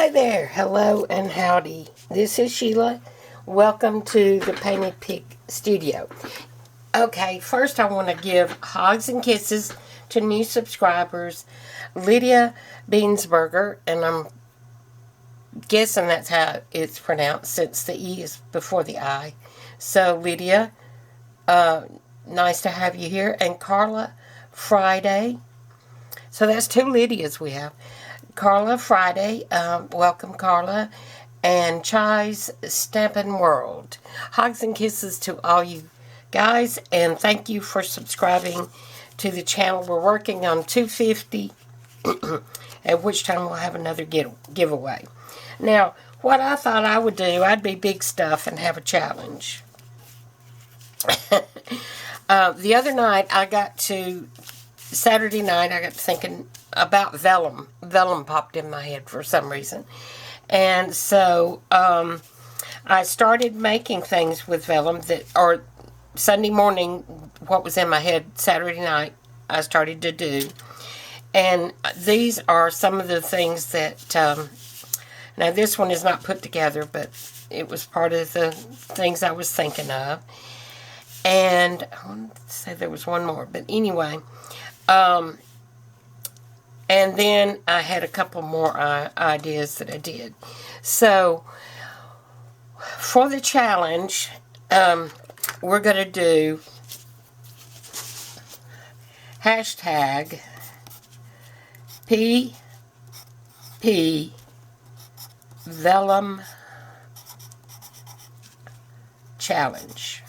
Hi there, hello and howdy. This is Sheila. Welcome to the Painted Pig Studio. Okay, first I want to give hugs and kisses to new subscribers. Lydia Beansberger, and I'm guessing that's how it's pronounced since the E is before the I. So Lydia, nice to have you here. And Carla Friday. So that's two Lydias we have. Carla Friday, welcome Carla, and Chai's Stampin' World. Hugs and kisses to all you guys, and thank you for subscribing to the channel. We're working on 250, at which time we'll have another giveaway. Now, what I thought I would do, I'd be big stuff and have a challenge. The other night, Saturday night, I got thinking about vellum. Vellum popped in my head for some reason. And so, I started making things with vellum or Sunday morning, what was in my head Saturday night, I started to do. And these are some of the things that, now this one is not put together, but it was part of the things I was thinking of. And I wanted to say there was one more, but anyway, and then I had a couple more ideas that I did. So, for the challenge, we're going to do hashtag PP Vellum Challenge.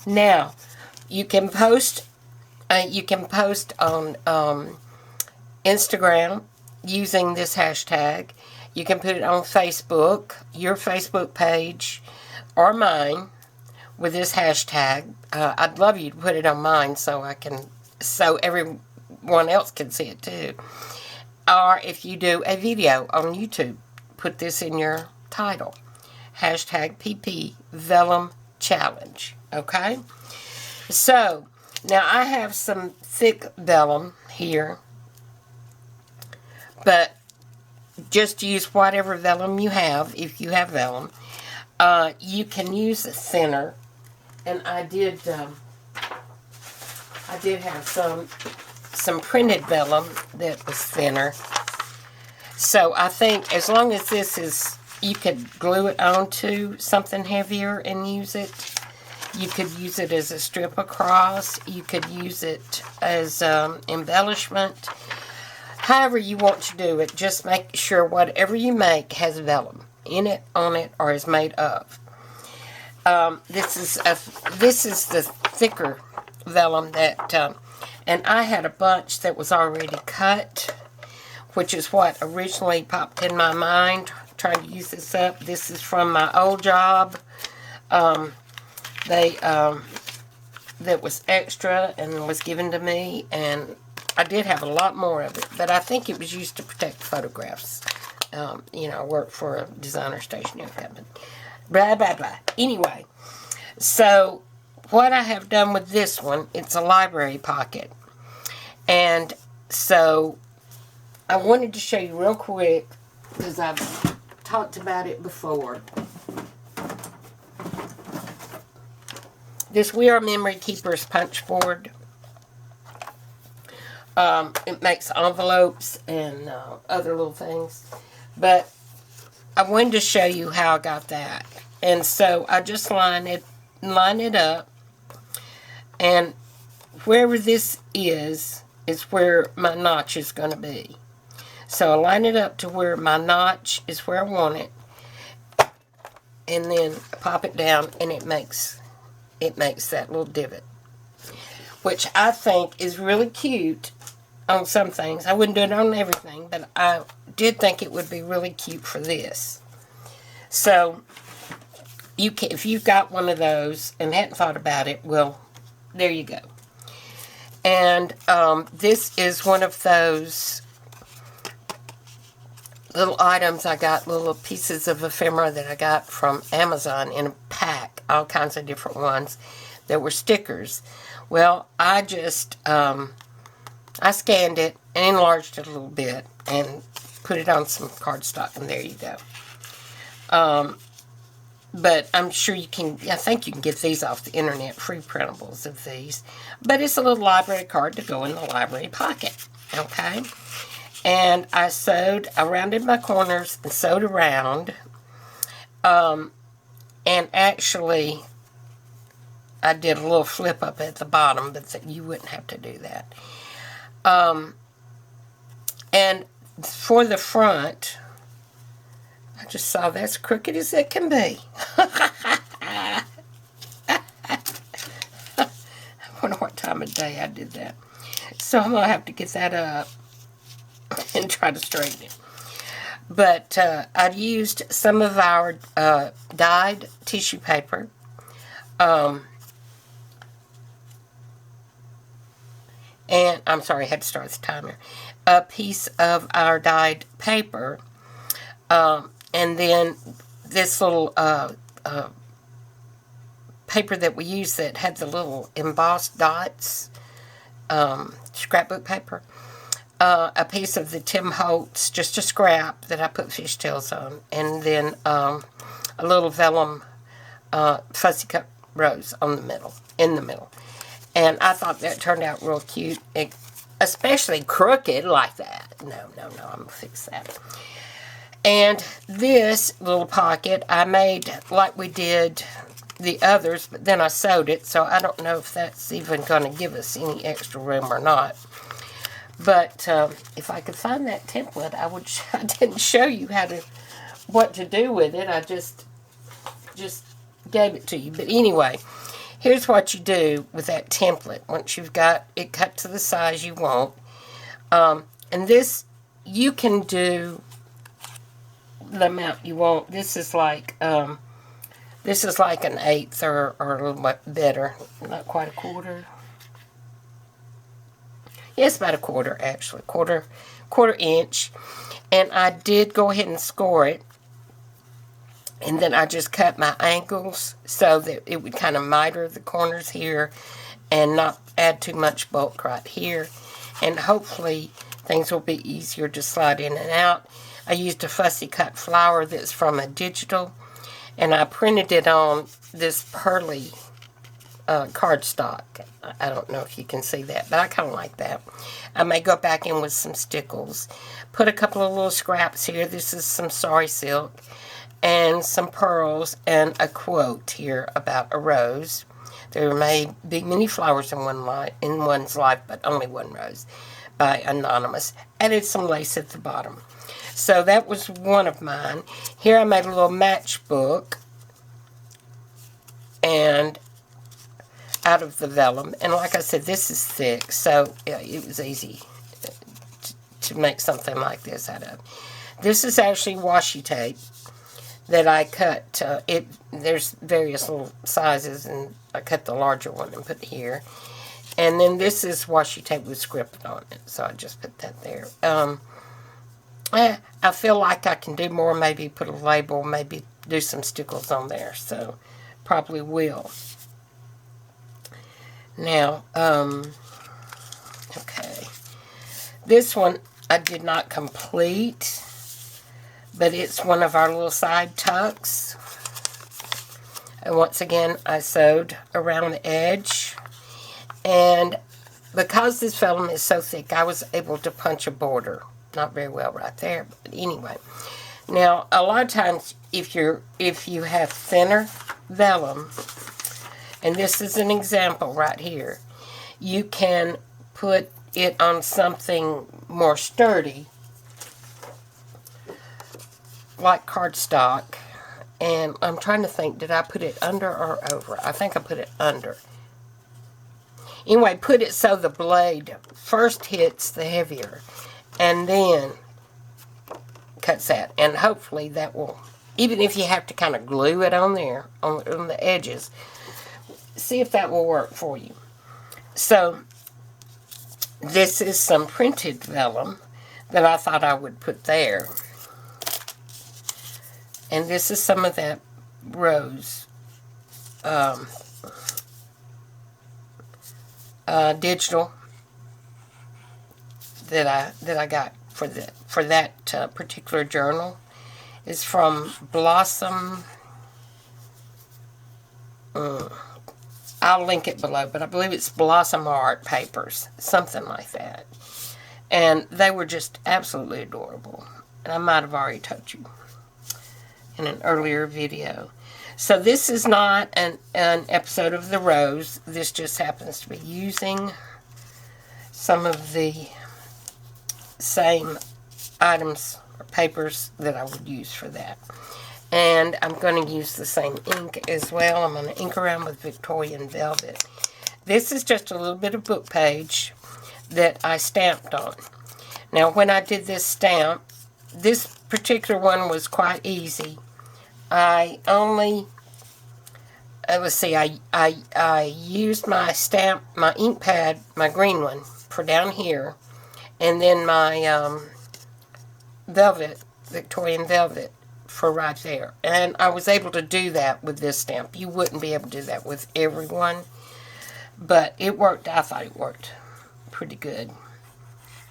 Now, you can post on Instagram using this hashtag. You can put it on Facebook, your Facebook page, or mine with this hashtag. I'd love you to put it on mine so everyone else can see it too. Or if you do a video on YouTube, put this in your title. Hashtag PP Vellum Challenge. Okay? So, now I have some thick vellum here. But just use whatever vellum you have, if you have vellum. You can use a thinner. And I did have some printed vellum that was thinner. So I think as long as this is, you could glue it onto something heavier and use it. You could use it as a strip across. You could use it as embellishment. However you want to do it, just make sure whatever you make has vellum in it, on it, or is made of. This is the thicker vellum that, and I had a bunch that was already cut, which is what originally popped in my mind, trying to use this up. This is from my old job. That was extra and was given to me, and I did have a lot more of it, but I think it was used to protect photographs. I work for a designer stationery company. Blah, blah, blah. Anyway, so what I have done with this one, it's a library pocket. And so I wanted to show you real quick, because I've talked about it before. This We Are Memory Keepers punch board. It makes envelopes and other little things. But I wanted to show you how I got that. And so I just line it up. And wherever this is where my notch is going to be. So I line it up to where my notch is where I want it. And then pop it down, and it makes that little divot. Which I think is really cute on some things. I wouldn't do it on everything, but I did think it would be really cute for this. So, if you've got one of those and hadn't thought about it, well, there you go. And this is one of those little items I got, little pieces of ephemera that I got from Amazon in a pack, all kinds of different ones that were stickers. Well, I just, I scanned it and enlarged it a little bit and put it on some cardstock, and there you go. But I'm sure you can, I think you can get these off the internet, free printables of these. But it's a little library card to go in the library pocket, okay? And I rounded my corners and sewed around. And actually, I did a little flip up at the bottom, but you wouldn't have to do that. And for the front, I just saw that's crooked as it can be. I wonder what time of day I did that. So I'm going to have to get that up and try to straighten it. But I used some of our dyed tissue paper. And I'm sorry, I had to start the timer. A piece of our dyed paper. And then this little paper that we used that had the little embossed dots, scrapbook paper. A piece of the Tim Holtz, just a scrap that I put fishtails on. And then a little vellum fussy cut rose in the middle. And I thought that turned out real cute, especially crooked like that. No, I'm going to fix that. And this little pocket I made like we did the others, but then I sewed it, so I don't know if that's even going to give us any extra room or not. But if I could find that template, I didn't show you what to do with it. I just gave it to you. But anyway, here's what you do with that template once you've got it cut to the size you want. And this, you can do the amount you want. This is like an eighth or a little bit better. Not quite a quarter. Yes, about a quarter actually. Quarter inch. And I did go ahead and score it. And then I just cut my angles so that it would kind of miter the corners here and not add too much bulk right here. And hopefully things will be easier to slide in and out. I used a fussy cut flower that's from a digital, and I printed it on this pearly cardstock. I don't know if you can see that, but I kind of like that. I may go back in with some stickles. Put a couple of little scraps here. This is some sari silk and some pearls and a quote here about a rose. There may be many flowers in one's life, but only one rose, by Anonymous. Added some lace at the bottom. So that was one of mine. Here I made a little matchbook and out of the vellum. And like I said, this is thick, so it was easy to make something like this out of. This is actually washi tape that I cut. There's various little sizes, and I cut the larger one and put it here. And then this is washi tape with script on it, so I just put that there. I feel like I can do more, maybe put a label, maybe do some stickles on there, so probably will. Now, okay. This one I did not complete, but it's one of our little side tucks. And once again, I sewed around the edge. And because this vellum is so thick, I was able to punch a border. Not very well right there, but anyway. Now, a lot of times, if you have thinner vellum, and this is an example right here, you can put it on something more sturdy, like cardstock. And I'm trying to think, did I put it under or over? I think I put it under. Anyway, put it so the blade first hits the heavier and then cuts that. And hopefully that will, even if you have to kind of glue it on there, on the edges, see if that will work for you. So, this is some printed vellum that I thought I would put there. And this is some of that rose digital that I got for that particular journal is from Blossom. I'll link it below, but I believe it's Blossom Art Papers, something like that. And they were just absolutely adorable. And I might have already told you in an earlier video. So this is not an episode of The Rose. This just happens to be using some of the same items or papers that I would use for that. And I'm going to use the same ink as well. I'm going to ink around with Victorian Velvet. This is just a little bit of book page that I stamped on. Now, when I did this stamp, this particular one was quite easy. I only, let's see, I used my stamp, my ink pad, my green one, for down here, and then my velvet, Victorian Velvet, for right there. And I was able to do that with this stamp. You wouldn't be able to do that with every one, but it worked. I thought it worked pretty good.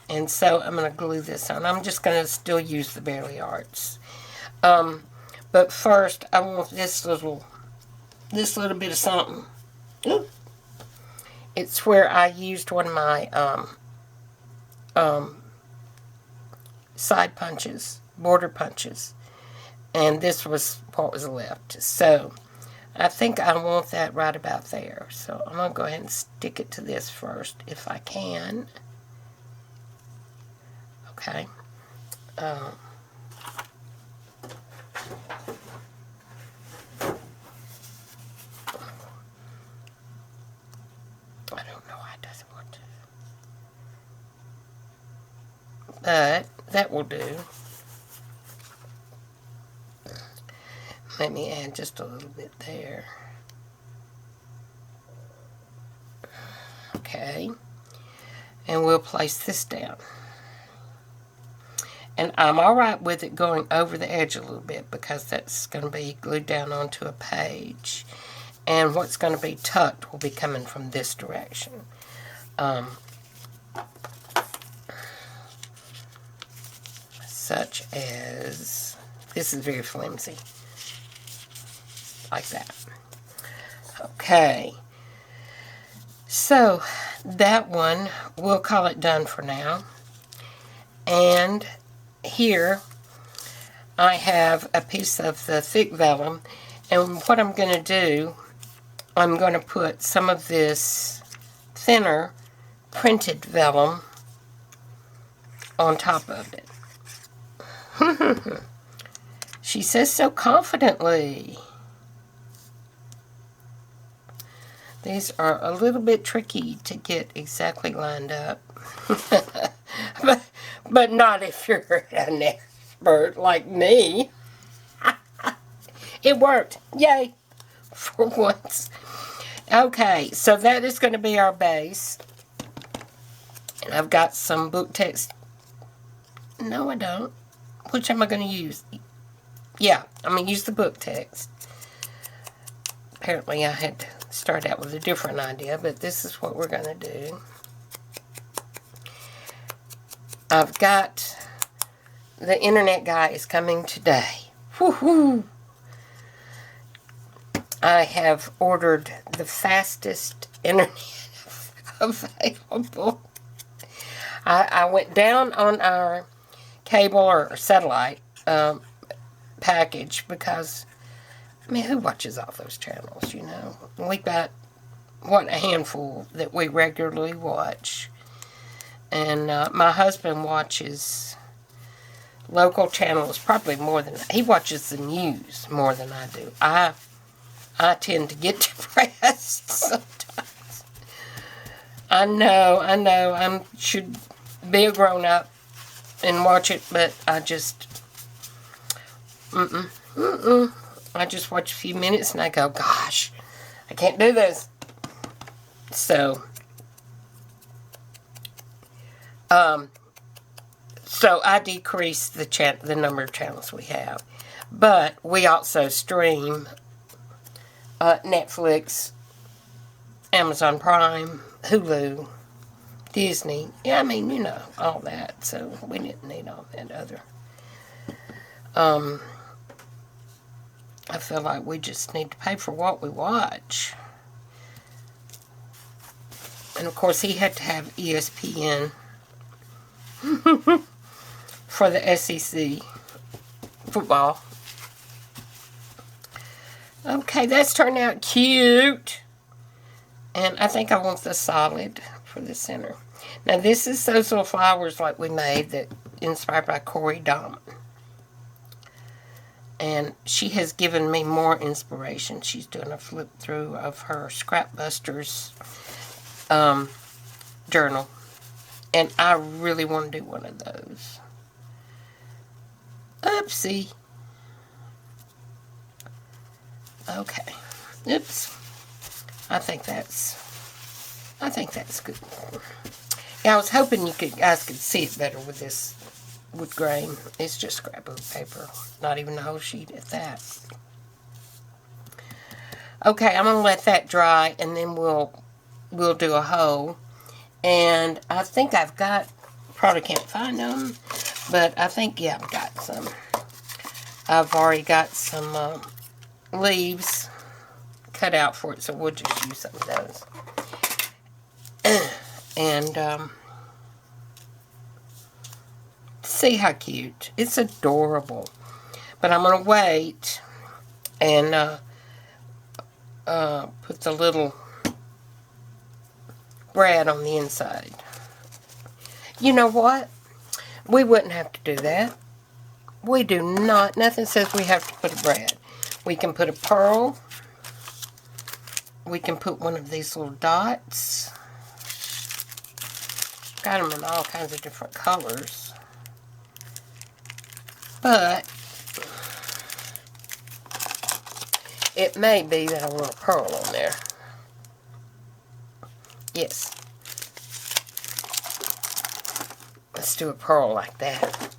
And so I'm going to glue this on. I'm just going to still use the Barely Arts. But first, I want this little bit of something. Ooh. It's where I used one of my side punches, border punches. And this was what was left. So I think I want that right about there. So I'm going to go ahead and stick it to this first, if I can. Okay. I don't know why it doesn't want to. But that will do. Let me add just a little bit there. Okay. And we'll place this down. And I'm alright with it going over the edge a little bit because that's going to be glued down onto a page. And what's going to be tucked will be coming from this direction. Such as, this is very flimsy. Like that. Okay. So, that one, we'll call it done for now. And here, I have a piece of the thick vellum. And what I'm going to do, I'm going to put some of this thinner printed vellum on top of it. She says so confidently. These are a little bit tricky to get exactly lined up. but not if you're an expert like me. It worked. Yay. For once. Okay, so that is going to be our base. And I've got some book text. No, I don't. Which am I going to use? Yeah, I'm going to use the book text. Apparently I had to start out with a different idea, but this is what we're going to do. I've got the internet guy is coming today. Woohoo! I have ordered the fastest internet available. I went down on our cable or satellite package because, I mean, who watches all those channels, you know? We got, what, a handful that we regularly watch. And my husband watches local channels probably more than, he watches the news more than I do. I tend to get depressed sometimes. I know, I should be a grown-up and watch it, but I just, I just watch a few minutes and I go, gosh, I can't do this. So I decrease the number of channels we have. But we also stream Netflix, Amazon Prime, Hulu, Disney. Yeah, I mean, you know, all that. So we didn't need all that other. I feel like we just need to pay for what we watch. And of course, he had to have ESPN for the SEC football. Okay, that's turned out cute. And I think I want the solid for the center. Now, this is those little flowers like we made that inspired by Corey Dom. And she has given me more inspiration. She's doing a flip through of her Scrapbusters journal. And I really want to do one of those. Oopsie. Okay. Oops. I think that's good. Yeah, I was hoping you guys could see it better with this wood grain. It's just scrapbook paper. Not even a whole sheet at that. Okay, I'm going to let that dry, and then we'll do a hole. And I think I've got, probably can't find them, but I think, yeah, I've got some. I've already got some leaves cut out for it, so we'll just use some of those. And see how cute. It's adorable. But I'm going to wait and put the little brad on the inside. You know what? We wouldn't have to do that. We do not. Nothing says we have to put a brad. We can put a pearl. We can put one of these little dots. Got them in all kinds of different colors. But it may be that I want a pearl on there. Yes. Let's do a pearl like that.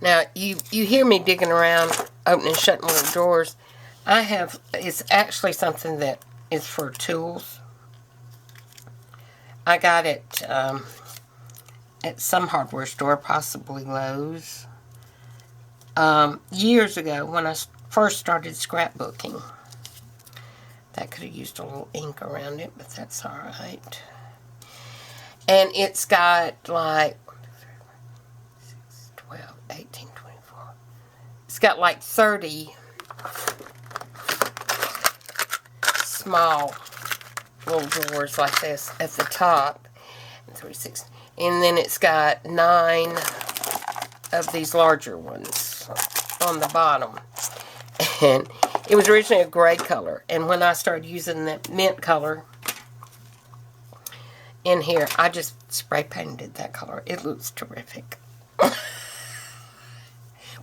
Now, you hear me digging around, opening and shutting little drawers. It's actually something that is for tools. I got it at some hardware store, possibly Lowe's, years ago when I first started scrapbooking. That could have used a little ink around it, but that's alright. And it's got like 6, 12, 18, 24. It's got like 30 small little drawers like this at the top. And 3, 6. And then it's got 9 of these larger ones on the bottom. And it was originally a gray color. And when I started using that mint color in here, I just spray painted that color. It looks terrific.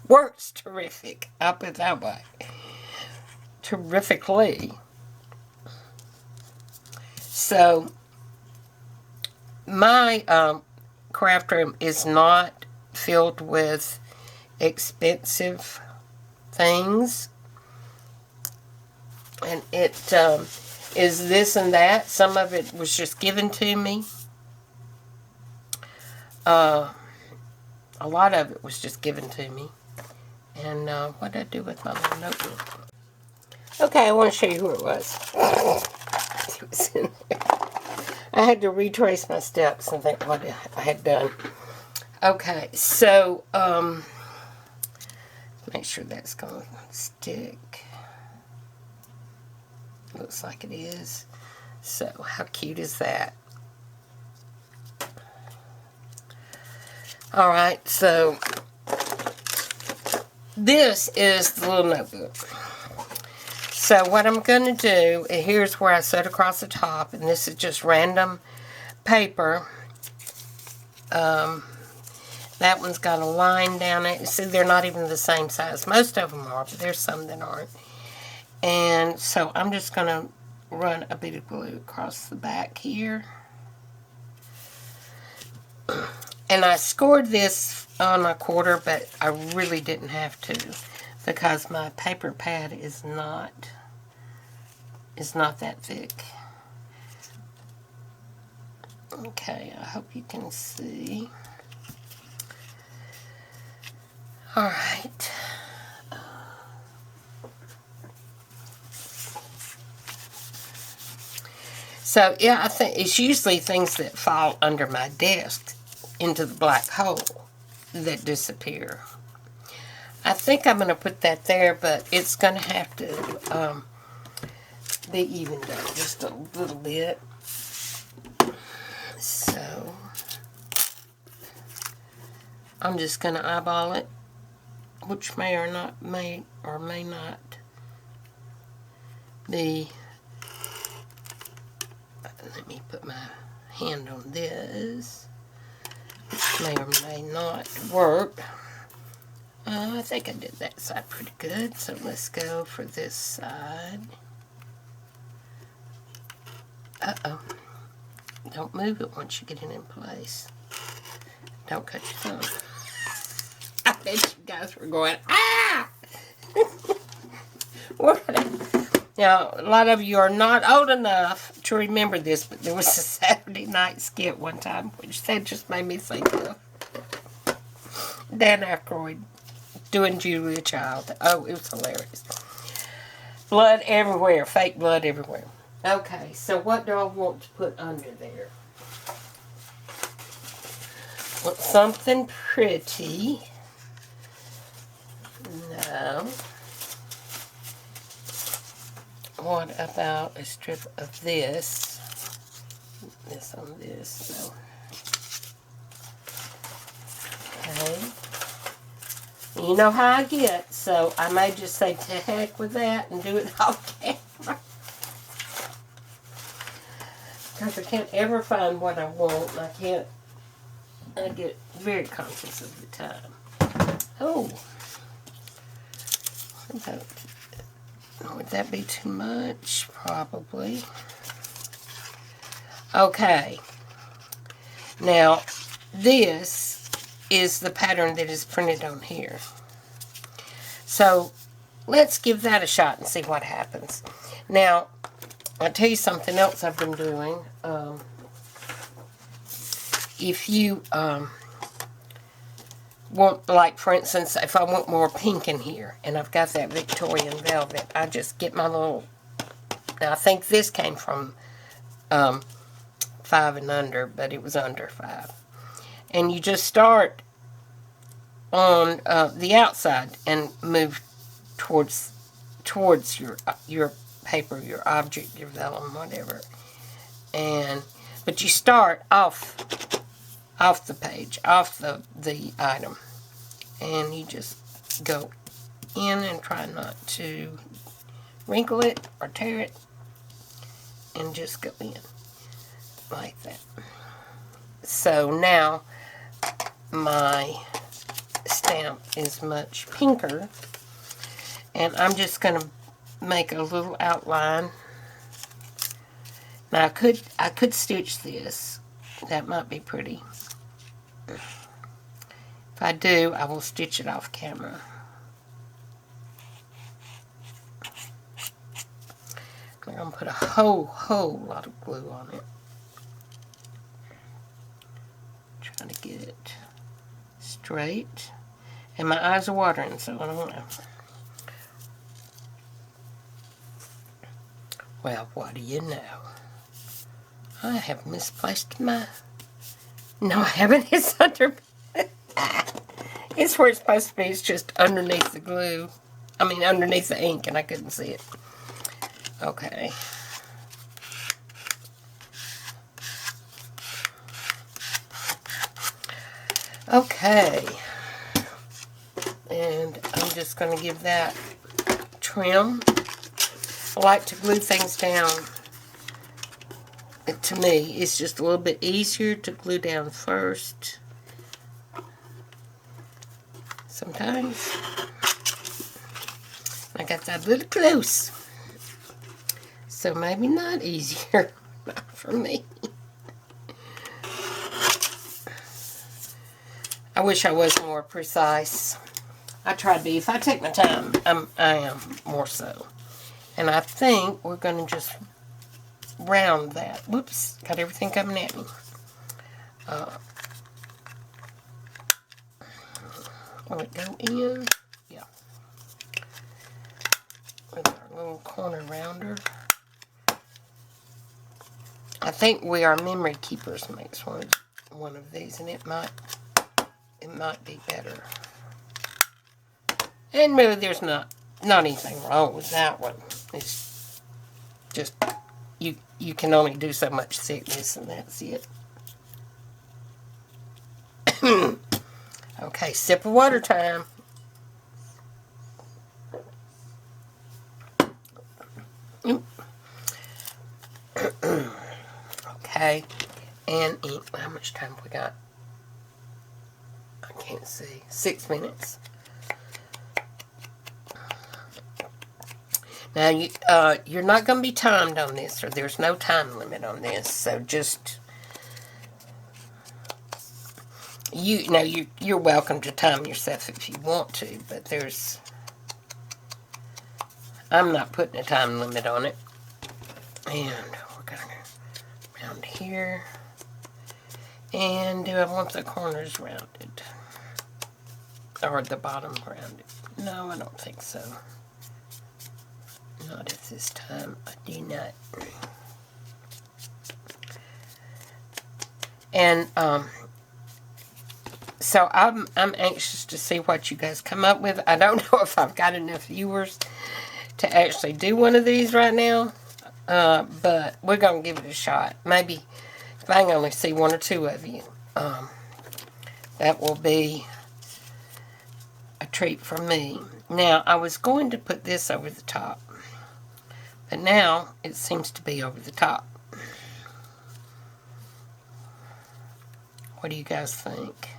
Works terrific. I'll put it that way. Terrifically. So, my craft room is not filled with expensive things. And it is this and that. Some of it was just given to me. A lot of it was just given to me. And what did I do with my little notebook? Okay, I want to show you who it was. It was in there. I had to retrace my steps and think what I had done. Okay, so make sure that's going to stick. Looks like it is. So, how cute is that? Alright, so this is the little notebook. So, what I'm going to do, here's where I sewed across the top, and this is just random paper. That one's got a line down it. See, they're not even the same size. Most of them are, but there's some that aren't. And so I'm just going to run a bit of glue across the back here. And I scored this on a quarter, but I really didn't have to because my paper pad is not that thick. Okay, I hope you can see. All right. So, yeah, I think it's usually things that fall under my desk into the black hole that disappear. I think I'm going to put that there, but it's going to have to be evened up just a little bit. So, I'm just going to eyeball it, which may or may not be. Let me put my hand on this, which may or may not work. I think I did that side pretty good, so let's go for this side. Uh-oh. Don't move it once you get it in place. Don't cut your thumb. I bet you guys were going, ah! Now, a lot of you are not old enough to remember this, but there was a Saturday night skit one time, which that just made me think of Dan Aykroyd doing Julia Child. Oh, it was hilarious. Blood everywhere. Fake blood everywhere. Okay, so what do I want to put under there? Want something pretty. No. What about a strip of this? This on this. No. Okay. You know how I get, so I may just say to heck with that and do it off camera. Because I can't ever find what I want, and I get very conscious of the time. Oh. What about, would that be too much? Probably. Okay. Now, this is the pattern that is printed on here. So, let's give that a shot and see what happens. Now, I'll tell you something else I've been doing. If you want, like, for instance, if I want more pink in here, and I've got that Victorian velvet, I just get my little, now I think this came from 5 and under, but it was under 5. And you just start on the outside and move towards your paper, your object, your vellum, whatever. But you start off the page, off the item, and you just go in and try not to wrinkle it or tear it, and just go in like that. So now my stamp is much pinker, and I'm just going to make a little outline. Now I could stitch this. That might be pretty. If I do, I will stitch it off camera. I'm going to put a whole lot of glue on it. Trying to get it straight. And my eyes are watering, so I don't want to. Well, what do you know? I have misplaced my... No, I haven't. It's under... It's where it's supposed to be. It's just underneath the glue. I mean, underneath the ink, and I couldn't see it. Okay. Okay. And I'm just going to give that trim. I like to glue things down. To me, it's just a little bit easier to glue down first. Sometimes. I got that little close. So maybe not easier. Not for me. I wish I was more precise. I try to be. If I take my time, I am more so. And I think we're going to just round that. Whoops, got everything coming at me. Will it go in? Yeah. With our little corner rounder. I think We Are Memory Keepers makes one of these, and it might be better. And really, there's not anything wrong with that one. It's just you can only do so much thickness, and that's it. Okay, sip of water time. Okay, and ink. How much time have we got? I can't see. 6 minutes. Now, you're not going to be timed on this, or there's no time limit on this, so just, you're welcome to time yourself if you want to, but I'm not putting a time limit on it. And we're going to go around here. And do I want the corners rounded? Or the bottom rounded? No, I don't think so. Not at this time. I do not. And so I'm anxious to see what you guys come up with. I don't know if I've got enough viewers to actually do one of these right now, but we're gonna give it a shot. Maybe if I can only see 1 or 2 of you, that will be a treat for me. Now, I was going to put this over the top, but now it seems to be over the top. What do you guys think?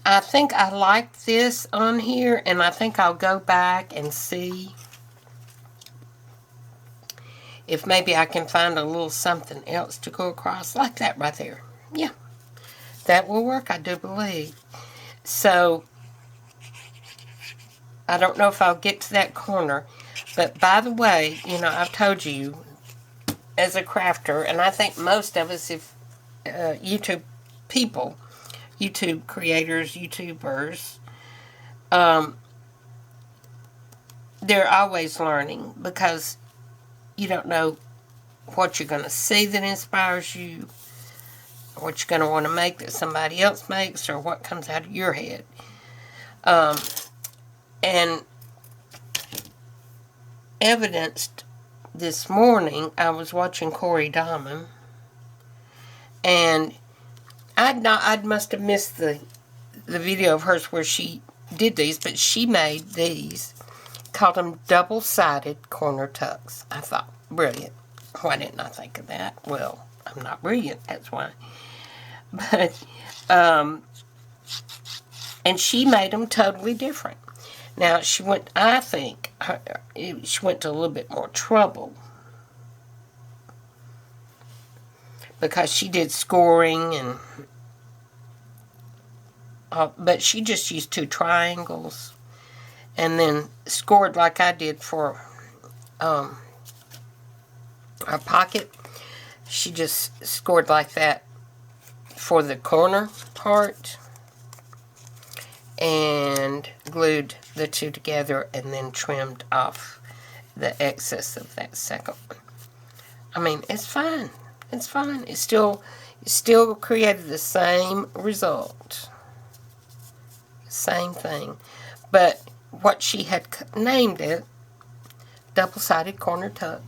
I think I like this on here, and I think I'll go back and see if maybe I can find a little something else to go across, like that right there. Yeah, that will work, I do believe. So, I don't know if I'll get to that corner, but by the way, I've told you, as a crafter, and I think most of us, if YouTube people, YouTube creators, YouTubers, they're always learning, because you don't know what you're going to see that inspires you, or what you're going to want to make that somebody else makes, or what comes out of your head. And evidenced this morning, I was watching Corey Diamond, and I must have missed the video of hers where she did these, but she made these, called them double-sided corner tucks. I thought, brilliant. Why didn't I think of that? Well, I'm not brilliant, that's why. But, and she made them totally different. Now, she went, I think, she went to a little bit more trouble, because she did scoring, and but she just used 2 triangles, and then scored like I did for our pocket. She just scored like that for the corner part, and glued the 2 together, and then trimmed off the excess of that second one. I mean, it's fine. It's fine. It still created the same result. Same thing. But what she had named it, double-sided corner tuck.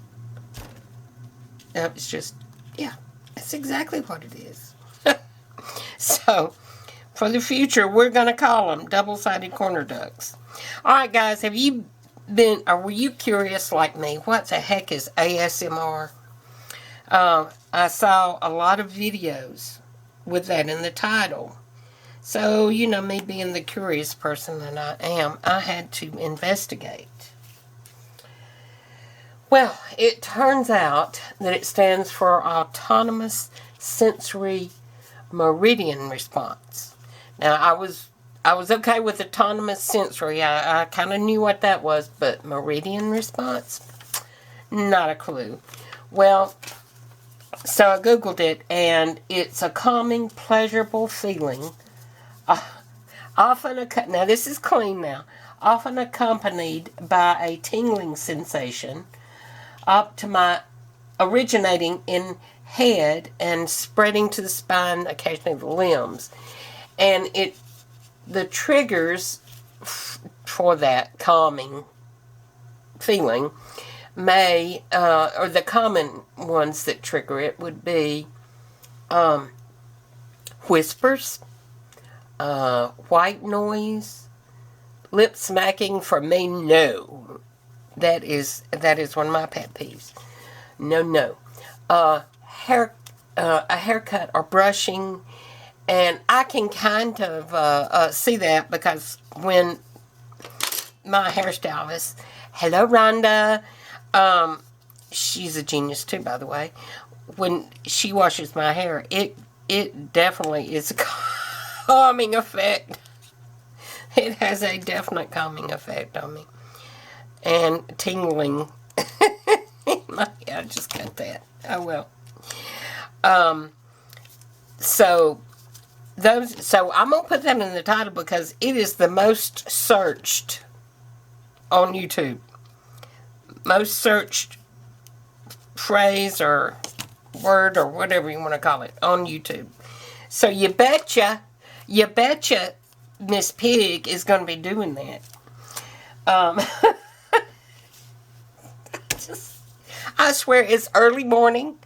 That was just, yeah, that's exactly what it is. So, for the future, we're going to call them double-sided corner tucks. Alright, guys, have you been, or were you curious like me? What the heck is ASMR? I saw a lot of videos with that in the title. So, me being the curious person that I am, I had to investigate. Well, it turns out that it stands for Autonomous Sensory Meridian Response. Now, I was okay with autonomous sensory. I kind of knew what that was, but meridian response? Not a clue. Well, so I Googled it, and it's a calming, pleasurable feeling. Now this is clean now. Often accompanied by a tingling sensation originating in head and spreading to the spine, occasionally the limbs. And the triggers for that calming feeling or the common ones that trigger it would be whispers, white noise, lip smacking. For me, no. That is one of my pet peeves. No. A haircut or brushing, and I can kind of see that because when my hairstylist, hello Rhonda, she's a genius too, by the way. When she washes my hair, it definitely is a calming effect. It has a definite calming effect on me. And tingling. I just got that. Oh well. So I'm gonna put that in the title because it is the most searched on YouTube. Most searched phrase or word or whatever you want to call it on YouTube. So you betcha Miss Pig is going to be doing that. I swear it's early morning.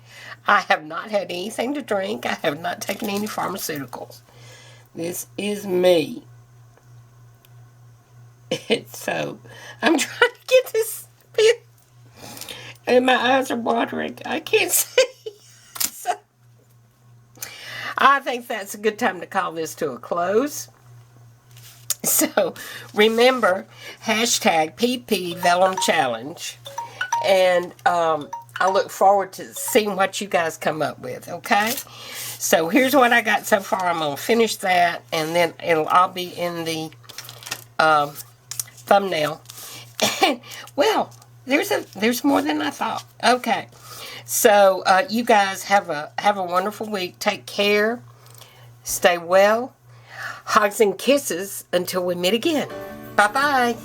I have not had anything to drink. I have not taken any pharmaceuticals. This is me. So I'm trying to get this pig, and my eyes are watering. I can't see. So I think that's a good time to call this to a close. So remember, hashtag PP Vellum Challenge. And I look forward to seeing what you guys come up with, okay? So here's what I got so far. I'm going to finish that, and then I'll be in the thumbnail. Well, there's more than I thought. Okay. So you guys have a wonderful week. Take care. Stay well. Hugs and kisses until we meet again. Bye-bye.